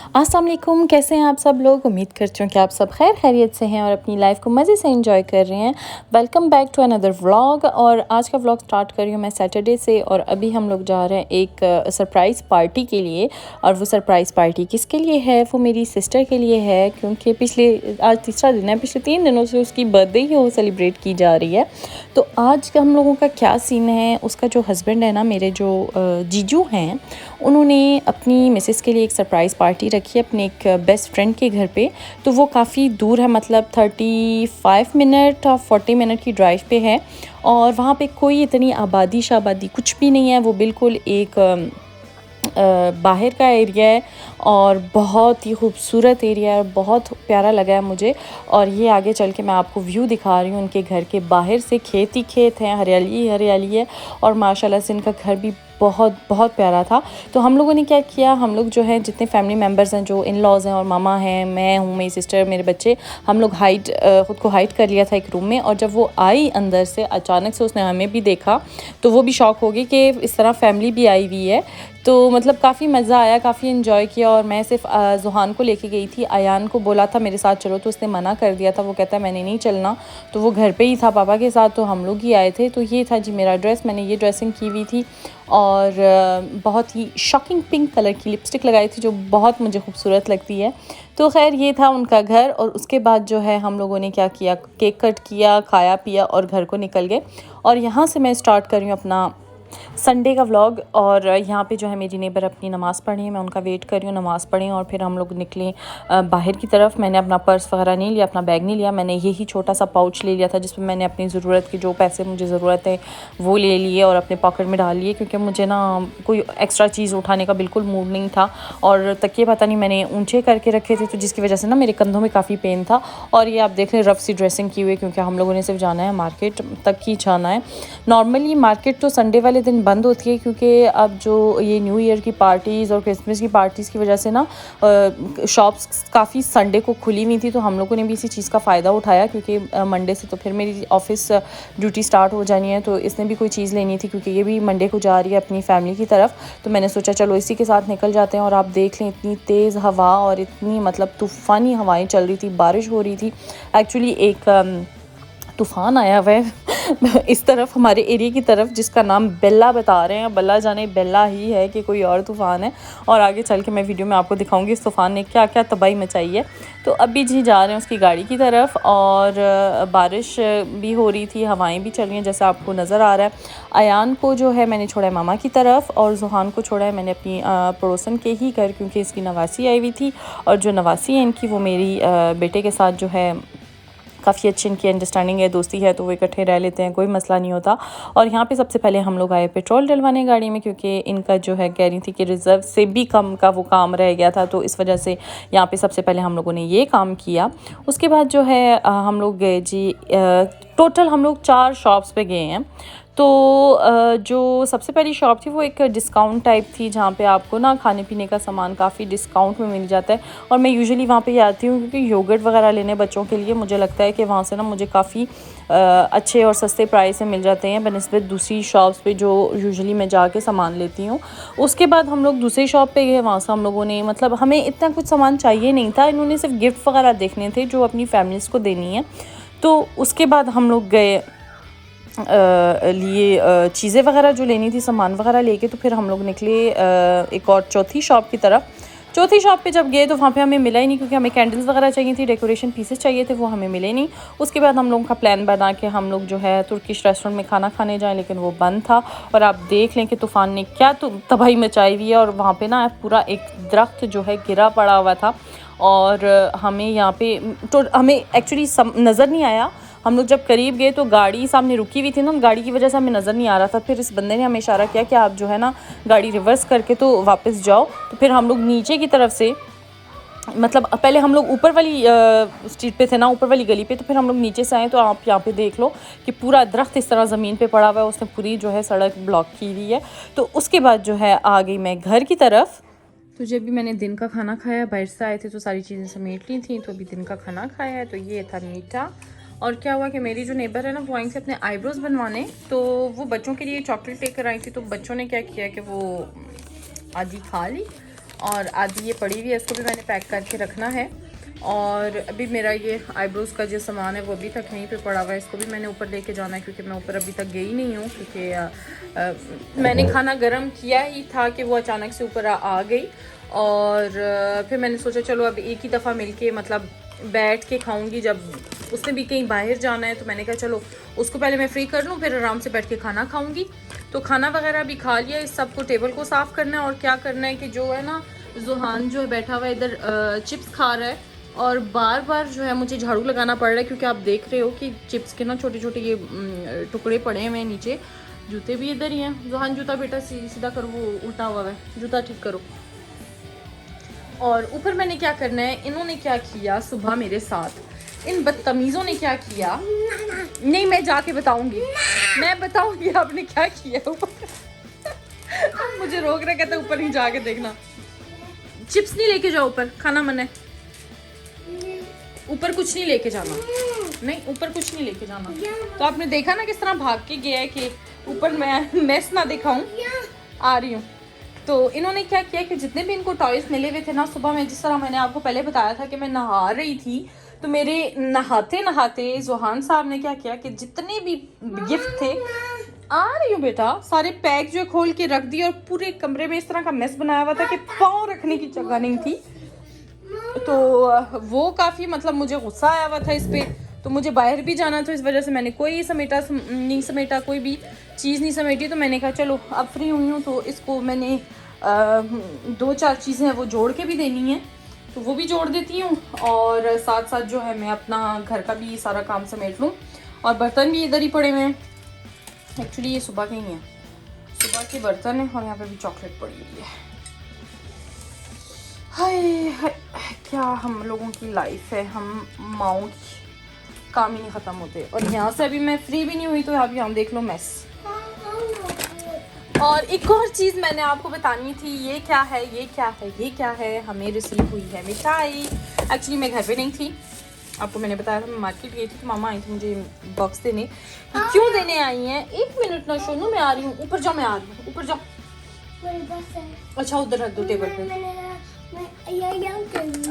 अस्सलाम वालेकुम, कैसे हैं आप सब लोग। उम्मीद करती हूँ कि आप सब खैर खैरियत से हैं और अपनी लाइफ को मज़े से एंजॉय कर रहे हैं। Welcome back to another vlog. और आज का व्लॉग स्टार्ट कर रही हूँ मैं सैटरडे से। और अभी हम लोग जा रहे हैं एक सरप्राइज़ पार्टी के लिए। और वो सरप्राइज़ पार्टी किसके लिए है? वो मेरी सिस्टर के लिए है, क्योंकि आज तीसरा दिन है, पिछले 3 दिनों से उसकी बर्थडे ही वो सेलिब्रेट की जा रही है। तो आज का हम लोगों का क्या सीन है, उसका जो हस्बैंड है ना, मेरे जो जीजू हैं, उन्होंने अपनी मिसेस के लिए एक सरप्राइज़ पार्टी रखी है अपने एक बेस्ट फ्रेंड के घर पे। तो वो काफ़ी दूर है, मतलब 35 मिनट और 40 मिनट की ड्राइव पे है। और वहाँ पे कोई इतनी आबादी शाबादी कुछ भी नहीं है। वो बिल्कुल एक बाहर का एरिया है और बहुत ही खूबसूरत एरिया है और बहुत प्यारा लगा है मुझे। और ये आगे चल के मैं आपको व्यू दिखा रही हूँ उनके घर के बाहर से। खेत ही खेत हैं, हरियाली ही हरियाली है और माशाल्लाह से इनका घर भी बहुत बहुत प्यारा था। तो हम लोगों ने क्या किया, हम लोग जो है जितने फैमिली मेम्बर्स हैं, जो इन लॉज़ हैं और मामा हैं, मैं हूँ, मेरी सिस्टर, मेरे बच्चे, हम लोग ख़ुद को हाइड कर लिया था एक रूम में। और जब वो आई अंदर से अचानक से, उसने हमें भी देखा तो वो भी शॉक हो गई कि इस तरह फैमिली भी आई हुई है। तो मतलब काफ़ी मज़ा आया, काफ़ी इन्जॉय किया। और मैं सिर्फ ज़ुहान को लेके गई थी। अयान को बोला था मेरे साथ चलो, तो उसने मना कर दिया था। वो कहता है मैंने नहीं चलना। तो वो घर पे ही था पापा के साथ, तो हम लोग ही आए थे। तो ये था जी मेरा ड्रेस, मैंने ये ड्रेसिंग की हुई थी और बहुत ही शॉकिंग पिंक कलर की लिपस्टिक लगाई थी, जो बहुत मुझे खूबसूरत लगती है। तो खैर ये था उनका घर। और उसके बाद जो है हम लोगों ने क्या किया, केक कट किया, खाया पिया और घर को निकल गए। और यहाँ से मैं स्टार्ट कर रही हूँ अपना संडे का व्लॉग। और यहाँ पे जो है मेरी नेबर अपनी नमाज़ पढ़ी है, मैं उनका वेट कर रही हूँ, नमाज़ पढ़ें और फिर हम लोग निकले बाहर की तरफ। मैंने अपना पर्स वगैरह नहीं लिया, अपना बैग नहीं लिया, मैंने यही छोटा सा पाउच ले लिया था जिसमें मैंने अपनी ज़रूरत की जो पैसे मुझे ज़रूरत है वो ले लिए और अपने पॉकेट में डाल लिए, क्योंकि मुझे ना कोई एक्स्ट्रा चीज़ उठाने का बिल्कुल मूड नहीं था। और तकिए पता नहीं मैंने ऊँचे करके रखे थे, तो जिसकी वजह से ना मेरे कंधों में काफ़ी पेन था। और ये आप देख लें रफ़ सी ड्रेसिंग की हुई है, क्योंकि हम लोगों ने सिर्फ जाना है मार्केट तक ही जाना है। नॉर्मली मार्केट तो संडे वाले दिन बंद होती है, क्योंकि अब जो ये न्यू ईयर की पार्टीज़ और क्रिसमस की पार्टीज़ की वजह से ना शॉप्स काफ़ी संडे को खुली हुई थी। तो हम लोगों ने भी इसी चीज़ का फ़ायदा उठाया, क्योंकि मंडे से तो फिर मेरी ऑफ़िस ड्यूटी स्टार्ट हो जानी है। तो इसने भी कोई चीज़ लेनी थी, क्योंकि ये भी मंडे को जा रही है अपनी फैमिली की तरफ। तो मैंने सोचा चलो इसी के साथ निकल जाते हैं। और आप देख लें इतनी तेज़ हवा और इतनी मतलब तूफ़ानी हवाएं चल रही थी, बारिश हो रही थी। एक्चुअली एक तूफ़ान आया हुआ है इस तरफ, हमारे एरिया की तरफ, जिसका नाम बेला बता रहे हैं। बल्ला जाने बेला ही है कि कोई और तूफ़ान है। और आगे चल के मैं वीडियो में आपको दिखाऊंगी इस तूफ़ान ने क्या क्या तबाही मचाई है। तो अभी जी जा रहे हैं उसकी गाड़ी की तरफ। और बारिश भी हो रही थी, हवाएं भी चल रही हैं जैसे आपको नज़र आ रहा है। अयान को जो है मैंने छोड़ा है मामा की तरफ और ज़ुहान को छोड़ा है मैंने अपनी पड़ोसन के ही घर, क्योंकि इसकी नवासी आई हुई थी। और जो नवासी है इनकी, वो मेरी बेटे के साथ जो है काफ़ी अच्छी इनकी अंडरस्टैंडिंग है, दोस्ती है, तो वो इकट्ठे रह लेते हैं, कोई मसला नहीं होता। और यहाँ पे सबसे पहले हम लोग आए पेट्रोल डलवाने गाड़ी में, क्योंकि इनका जो है कह रही थी कि रिज़र्व से भी कम का वो काम रह गया था। तो इस वजह से यहाँ पे सबसे पहले हम लोगों ने ये काम किया। उसके बाद जो है हम लोग गए जी, टोटल हम लोग 4 शॉप्स पे गए हैं। तो जो सबसे पहली शॉप थी वो एक डिस्काउंट टाइप थी, जहाँ पे आपको ना खाने पीने का सामान काफ़ी डिस्काउंट में मिल जाता है। और मैं यूजुअली वहाँ पे आती हूँ, क्योंकि योगर्ट वगैरह लेने बच्चों के लिए मुझे लगता है कि वहाँ से ना मुझे काफ़ी अच्छे और सस्ते प्राइस में मिल जाते हैं बनिस्बत दूसरी शॉप्स पे जो यूजुअली मैं जाके सामान लेती हूँ। उसके बाद हम लोग दूसरी शॉप पे गए। वहाँ से हम लोगों ने, मतलब हमें इतना कुछ सामान चाहिए नहीं था, इन्होंने सिर्फ गिफ्ट वगैरह देखने थे जो अपनी फैमिलीज़ को देनी है। तो उसके बाद हम लोग गए लिए चीज़ें वगैरह जो लेनी थी, सामान वगैरह लेके। तो फिर हम लोग निकले एक और चौथी शॉप की तरफ। चौथी शॉप पे जब गए तो वहाँ पे हमें मिला ही नहीं, क्योंकि हमें कैंडल्स वगैरह चाहिए थी, डेकोरेशन पीसेस चाहिए थे, वो हमें मिले नहीं। उसके बाद हम लोगों का प्लान बना के हम लोग जो है तुर्किश रेस्टोरेंट में खाना खाने जाएँ, लेकिन वो बंद था। और आप देख लें कि तूफ़ान ने क्या तबाही मचाई हुई है। और वहाँ पे ना पूरा एक दरख्त जो है गिरा पड़ा हुआ था। और हमें यहाँ पे तो हमें एक्चुअली नज़र नहीं आया। हम लोग जब करीब गए तो गाड़ी सामने रुकी हुई थी ना, गाड़ी की वजह से हमें नज़र नहीं आ रहा था। फिर इस बंदे ने हमें इशारा किया कि आप जो है ना गाड़ी रिवर्स करके तो वापस जाओ। तो फिर हम लोग नीचे की तरफ से, मतलब पहले हम लोग ऊपर वाली स्ट्रीट पे थे ना, ऊपर वाली गली पे। तो फिर हम लोग नीचे से आए। तो आप यहाँ पे देख लो कि पूरा दरख्त इस तरह ज़मीन पे पड़ा हुआ है, उसने पूरी जो है सड़क ब्लॉक की हुई है। तो उसके बाद जो है आ गई मैं घर की तरफ। तो जब भी मैंने दिन का खाना खाया, बाहर से आए थे तो सारी चीज़ें समेट ली थी। तो अभी दिन का खाना खाया है। तो ये था मीठा। और क्या हुआ कि मेरी जो नेबर है ना, वो आई से अपने आईब्रोज़ बनवाने। तो वो बच्चों के लिए चॉकलेट लेकर आई थी। तो बच्चों ने क्या किया कि वो आधी खा ली और आधी ये पड़ी हुई है, इसको भी मैंने पैक करके रखना है। और अभी मेरा ये आईब्रोज़ का जो सामान है वो अभी तक यहीं पे पड़ा हुआ है, इसको भी मैंने ऊपर लेके जाना है क्योंकि मैं ऊपर अभी तक गई नहीं हूँ, क्योंकि मैंने खाना गर्म किया ही था कि वो अचानक से ऊपर आ गई। और फिर मैंने सोचा चलो अब एक ही दफ़ा मिलके मतलब बैठ के खाऊंगी, जब उसने भी कहीं बाहर जाना है तो मैंने कहा चलो उसको पहले मैं फ्री कर लूँ, फिर आराम से बैठ के खाना खाऊंगी। तो खाना वगैरह भी खा लिया, इस सबको टेबल को साफ़ करना है। और क्या करना है कि जो है ना, जुहान जो है बैठा हुआ है इधर चिप्स खा रहा है और बार बार जो है मुझे झाड़ू लगाना पड़ रहा है, क्योंकि आप देख रहे हो कि चिप्स के ना छोटे छोटे ये टुकड़े पड़े हुए हैं नीचे। जूते भी इधर ही हैं। जुहान जूता बेटा सीधा करो, वो उल्टा हुआ है, जूता ठीक करो। और ऊपर मैंने क्या करना है, इन्होंने क्या किया सुबह मेरे साथ, इन बदतमीज़ों ने क्या किया, नहीं मैं जाके बताऊंगी, मैं बताऊंगी आपने क्या किया ऊपर। मुझे रोक रहा, कहता ऊपर नहीं जाके देखना। चिप्स नहीं लेके जाओ ऊपर, खाना मना है। ऊपर कुछ नहीं लेके जाना, नहीं ऊपर कुछ नहीं लेके जाना। तो आपने देखा ना किस तरह भाग के गया है कि ऊपर मैं मेस ना दिखाऊं। आ रही हूँ। तो इन्होंने क्या किया कि जितने भी इनको टॉयज मिले हुए थे ना, सुबह में जिस तरह मैंने आपको पहले बताया था कि मैं नहा रही थी, तो मेरे नहाते नहाते जुहान साहब ने क्या किया कि जितने भी गिफ्ट थे, आ रही हूँ बेटा, सारे पैक जो खोल के रख दिए और पूरे कमरे में इस तरह का मेस बनाया हुआ था कि पाँव रखने की जगह नहीं थी। तो वो काफ़ी मतलब मुझे गुस्सा आया हुआ था इस पर। तो मुझे बाहर भी जाना, तो इस वजह से मैंने कोई नहीं समेटा, कोई भी चीज़ नहीं समेटी। तो मैंने कहा चलो अब फ्री हुई हूँ तो इसको मैंने 2-4 चीज़ें हैं वो जोड़ के भी देनी है, तो वो भी जोड़ देती हूँ। और साथ साथ जो है मैं अपना घर का भी सारा काम समेट लूँ। और बर्तन भी इधर ही पड़े हुए हैं, एक्चुअली ये सुबह के ही हैं, सुबह के बर्तन है। और यहाँ पे भी चॉकलेट पड़ी हुई है। हाय हाय, क्या हम लोगों की लाइफ है, हम माओ की काम ही नहीं ख़त्म होते। और यहाँ से अभी मैं फ्री भी नहीं हुई, तो अभी हम देख लो मेस। और एक और चीज़ मैंने आपको बतानी थी, ये क्या है, ये क्या है, ये क्या है, हमें रिसीव हुई है मिठाई। एक्चुअली मैं घर पे नहीं थी, आपको मैंने बताया था मैं मार्केट गई थी, तो मामा आई थी मुझे बॉक्स देने। क्यों देने आई हैं? 1 मिनट ना सोनू, मैं आ रही हूँ, ऊपर जाओ, मैं आ रही हूँ, ऊपर जाओ। अच्छा उधर रख दो टेबल पे।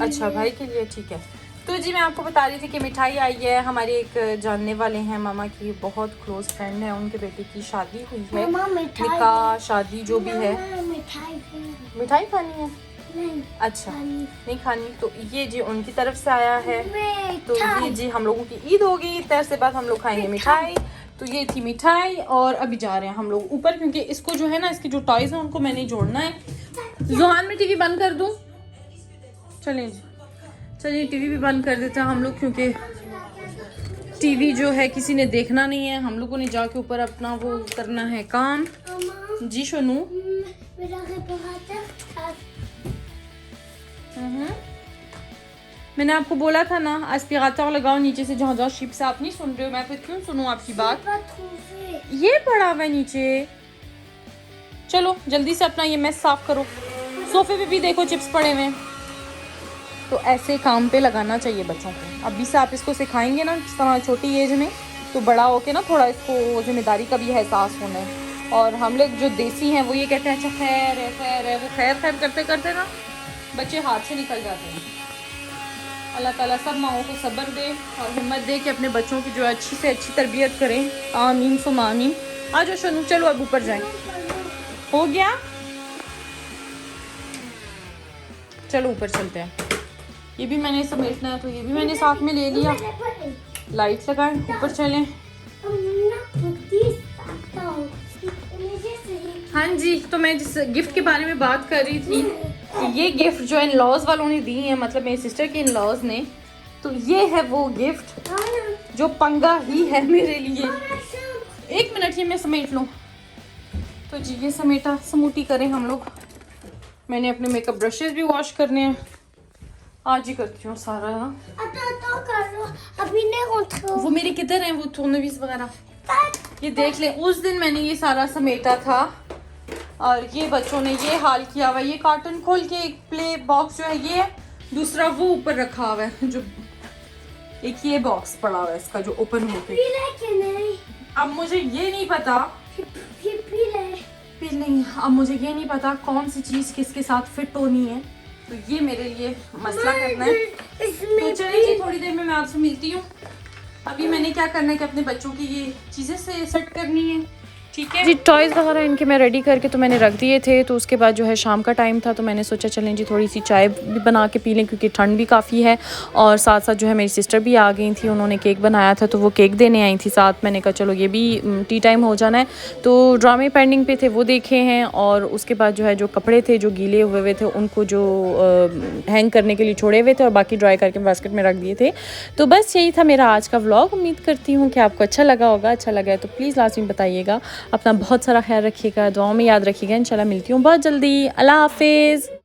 अच्छा भाई के लिए, ठीक है। तो जी मैं आपको बता रही थी कि मिठाई आई है, हमारे एक जानने वाले हैं मामा की बहुत क्लोज फ्रेंड है, उनके बेटे की शादी हुई है, निकाह शादी जो भी है। मिठाई खानी है? नहीं। अच्छा नहीं खानी, तो ये जी उनकी तरफ से आया है। तो ये जी हम लोगों की ईद होगी, इतने से बाद हम लोग खाएंगे मिठाई। तो ये थी मिठाई। और अभी जा रहे हैं हम लोग ऊपर, क्योंकि इसको जो है ना, इसके जो टॉयज हैं उनको मैंने जोड़ना है। जुहान में टीवी बंद कर दूं? चलिए चलिए टीवी भी बंद कर देते हैं हम लोग, क्योंकि टीवी जो है किसी ने देखना नहीं है, हम लोगों ने जाके ऊपर अपना वो करना है काम। जी सोनू, मैंने आपको बोला था ना अस्पिराटर लगाओ नीचे से, जहाँ जहाँ शिप से। आप नहीं सुन रहे हो, मैं फिर क्यों सुनूं आपकी बात? ये पड़ा हुआ है नीचे। चलो जल्दी से अपना ये मेस साफ करो। सोफे पे भी देखो चिप्स पड़े हुए हैं। तो ऐसे काम पे लगाना चाहिए बच्चों को। अभी से आप इसको सिखाएंगे ना इस तरह छोटी एज में, तो बड़ा होके ना थोड़ा इसको जिम्मेदारी का भी एहसास होना है। और हम लोग जो देसी हैं वो ये कहते हैं अच्छा खैर है खैर है, वो खैर खैर करते करते ना बच्चे हाथ से निकल जाते हैं। अल्लाह ताला सब माओं को सब्र दे और हिम्मत दे कि अपने बच्चों की जो अच्छी से अच्छी तरबियत करें। आमीन सुम आमीन। आ जाओ शनू, चलो अब ऊपर जाएं। हो गया, चलो ऊपर चलते हैं। ये भी मैंने समेटना है, तो ये भी मैंने साथ में ले लिया। लाइट लगाएं, ऊपर चलें। हाँ जी, तो मैं जिस गिफ्ट के बारे में बात कर रही थी, तो ये गिफ्ट जो इन लॉज वालों ने दी है, मतलब मेरी सिस्टर के इन लॉज ने, तो ये है वो गिफ्ट जो पंगा ही है मेरे लिए। 1 मिनट ये मैं समेट लूँ। तो जी ये समेटा समूटी करें हम लोग। मैंने अपने मेकअप ब्रशेस भी वॉश करने हैं, आज ही करती हूँ सारा। अभी नहीं, वो मेरे किधर हैं वो टूर्नावीज वगैरह, ये देख लें। उस दिन मैंने ये सारा समेटा था और ये बच्चों ने ये हाल किया हुआ। ये कार्टन खोल के एक प्ले बॉक्स जो है ये है, दूसरा वो ऊपर रखा हुआ है, जो एक ये बॉक्स पड़ा हुआ है इसका जो ओपन होके। अब मुझे ये नहीं पता पी लें। अब मुझे ये नहीं पता कौन सी चीज़ किसके साथ फिट होनी है, तो ये मेरे लिए मसला करना है। तो चलिए जी, थोड़ी देर में मैं आपसे मिलती हूँ। अभी मैंने क्या करना है कि अपने बच्चों की ये चीज़ें से सेट करनी है, ठीक है जी। टॉयज़ वगैरह इनके मैं रेडी करके तो मैंने रख दिए थे। तो उसके बाद जो है शाम का टाइम था, तो मैंने सोचा चलें जी थोड़ी सी चाय भी बना के पी लें, क्योंकि ठंड भी काफ़ी है। और साथ साथ जो है मेरी सिस्टर भी आ गई थी, उन्होंने केक बनाया था तो वो केक देने आई थी साथ। मैंने कहा चलो ये भी टी टाइम हो जाना है। तो ड्रामे पेंडिंग पे थे वो देखे हैं, और उसके बाद जो है जो कपड़े थे जो गीले हुए थे उनको जो हैंग करने के लिए छोड़े हुए थे और बाकी ड्राई करके बास्केट में रख दिए थे। तो बस यही था मेरा आज का व्लॉग। उम्मीद करती हूँ कि आपको अच्छा लगा होगा। अच्छा लगा है तो प्लीज़ लास्ट में बताइएगा। अपना बहुत सारा ख्याल रखिएगा, दुआओं में याद रखिएगा। इंशाल्लाह मिलती हूँ बहुत जल्दी। अल्लाह हाफिज़।